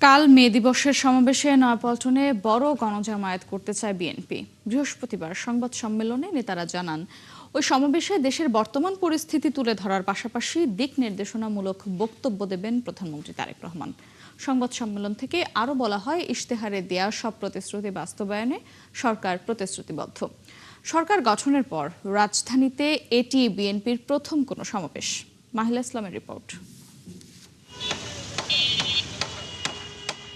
কাল মে দিবসের সমাবেশে নয়াপল্টনে বড় গণজামায়াত করতে চায় বিএনপি। বৃহস্পতিবার সংবাদ সম্মেলনে নেতারা জানান, ওই সমাবেশে দেশের বর্তমান পরিস্থিতি তুলে ধরার পাশাপাশি দিক নির্দেশনামূলক বক্তব্য দেবেন প্রধানমন্ত্রী তারেক রহমান। সংবাদ সম্মেলন থেকে আরও বলা হয়, ইশতেহারে দেয়া সব প্রতিশ্রুতি বাস্তবায়নে সরকার প্রতিশ্রুতিবদ্ধ। সরকার গঠনের পর রাজধানীতে এটি বিএনপির প্রথম কোনো সমাবেশ। মাহিলা ইসলামের রিপোর্ট।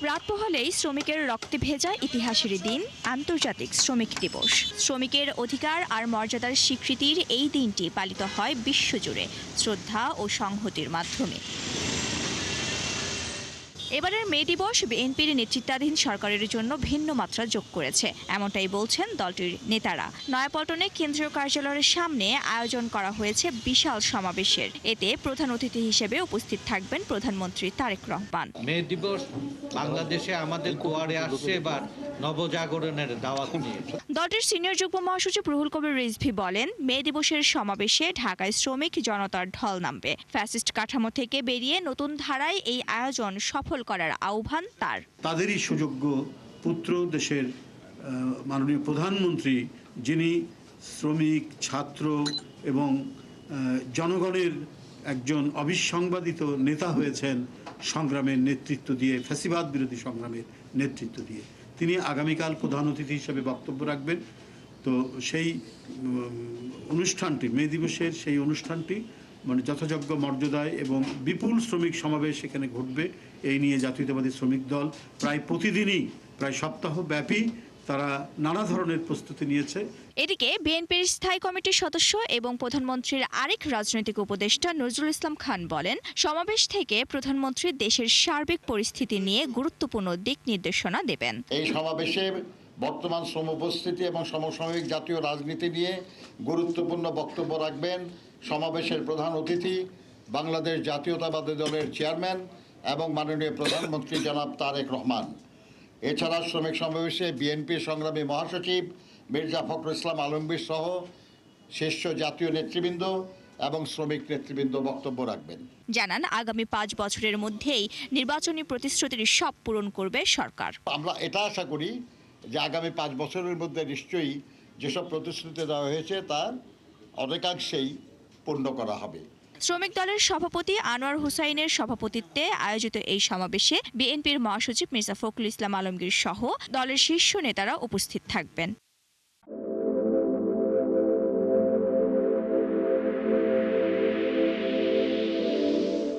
রাত পোহালেই শ্রমিকের রক্তে ভেজা ইতিহাসের দিন আন্তর্জাতিক শ্রমিক দিবস। শ্রমিকের অধিকার আর মর্যাদার স্বীকৃতির এই দিনটি পালিত হয় বিশ্বজুড়ে শ্রদ্ধা ও সংহতির মাধ্যমে। এবারের মে দিবস বিএনপির নেতৃত্বাধীন সরকারের জন্য ভিন্ন মাত্রা যোগ করেছে, এমনটাই বলছেন দলটির নেতারা। নয়াপল্টনে কেন্দ্রীয় কার্যালয়ের সামনে আয়োজন করা হয়েছে বিশাল সমাবেশের। এতে প্রধান অতিথি হিসেবে উপস্থিত থাকবেন প্রধানমন্ত্রী তারেক রহমান। মে দিবস বাংলাদেশে আমাদের দুয়ারে আসছে এবার নবজাগরণের দাওয়াত নিয়ে। দলটির সিনিয়র যুগ্ম মহাসচিব রুহুল কবির রিজভী বলেন, মে দিবসের সমাবেশে ঢাকায় শ্রমিক জনতার ঢল নামবে। ফ্যাসিস্ট কাঠামো থেকে বেরিয়ে নতুন ধারায় এই আয়োজন সফল করার আহ্বান তার। তাদেরই সুযোগ্য পুত্র দেশের মাননীয় প্রধানমন্ত্রী, যিনি শ্রমিক, ছাত্র এবং জনগণের একজন অবিসংবাদিত নেতা হয়েছেন সংগ্রামের নেতৃত্ব দিয়ে, ফ্যাসিবাদ বিরোধী সংগ্রামের নেতৃত্ব দিয়ে। তিনি আগামীকাল প্রধান অতিথি হিসেবে বক্তব্য রাখবেন। তো সেই অনুষ্ঠানটি, মে দিবসের সেই অনুষ্ঠানটি মানে যথাযোগ্য মর্যাদায় এবং বিপুল শ্রমিক সমাবেশ এখানে ঘটবে। এই নিয়ে জাতীয়তাবাদী শ্রমিক দল প্রায় প্রতিদিনই, প্রায় সপ্তাহব্যাপী তারা নানা ধরনের প্রস্তুতি নিয়েছে। এদিকে বিএনপির স্থায়ী কমিটির সদস্য এবং প্রধানমন্ত্রীর আরেক রাজনৈতিক উপদেষ্টা নজরুল ইসলাম খান বলেন, সমাবেশ থেকে প্রধানমন্ত্রী দেশের সার্বিক পরিস্থিতি নিয়ে গুরুত্বপূর্ণ দিক নির্দেশনা দেবেন। এই সমাবেশে বর্তমান শ্রম উপস্থিতি এবং সমসাময়িক জাতীয় রাজনীতি নিয়ে গুরুত্বপূর্ণ বক্তব্য রাখবেন সমাবেশের প্রধান অতিথি, বাংলাদেশ জাতীয়তাবাদী দলের চেয়ারম্যান এবং মাননীয় প্রধানমন্ত্রী জনাব তারেক রহমান। এছাড়া শ্রমিক সমাবেশে বিএনপির সংগ্রামী মহাসচিব মির্জা ফখরুল ইসলাম আলমগীর সহ শীর্ষ জাতীয় নেতৃবৃন্দ এবং শ্রমিক নেতৃবৃন্দ বক্তব্য রাখবেন। জানান, আগামী 5 বছরের মধ্যেই নির্বাচনী প্রতিশ্রুতির সব পূরণ করবে সরকার। আমরা এটা আশা করি যে আগামী 5 বছরের মধ্যে নিশ্চয়ই যেসব প্রতিশ্রুতি দেওয়া হয়েছে তার অনেকাংশেই পূর্ণ করা হবে। শ্রমিক দলের সভাপতি আনোয়ার হুসাইনের সভাপতিত্বে আয়োজিত এই সমাবেশে বিএনপির মহাসচিব মির্জা ফখরুল ইসলাম আলমগীর সহ দলের শীর্ষ নেতারা উপস্থিত থাকবেন।